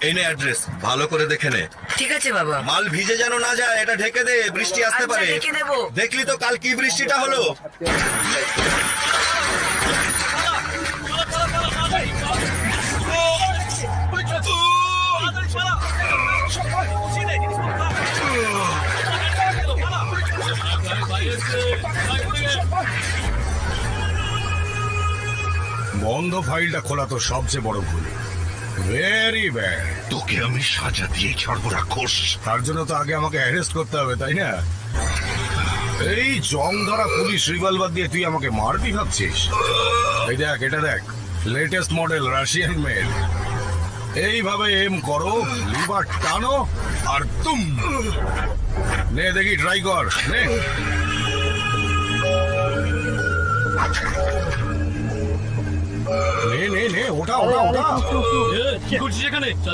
এই নে অ্যাড্রেস, ভালো করে দেখে নে। ঠিক আছে বাবা। মাল ভিজে যেন না যায়, এটা ঢেকে দে, বৃষ্টি আসতে আচ্ছা, পারে। ঢেকে দেবো। দেখলি তো কাল কি বৃষ্টিটা হলো। বন্ধ ফাইলটা খোলা তো সবচেয়ে বড় ভুল। Very bad. তোকে আমি সাজা দিয়ে ছাড়বো রাক্ষস। তার জন্য তো আগে আমাকে অ্যারেস্ট করতে হবে, তাই না? এই জং ধরা পুলিশ রিভলভার দিয়ে তুই আমাকে মারবি ভাবছিস? এই দেখ, এটা দেখ, লেটেস্ট মডেল রাশিয়ান মেড। এইভাবে এম করো, লিভার টানো, আর তুম। নে দেখি, ট্রাই কর, নে। নে নে নে, ওটা ওটা ওটা। কি করছিস এখানে? চল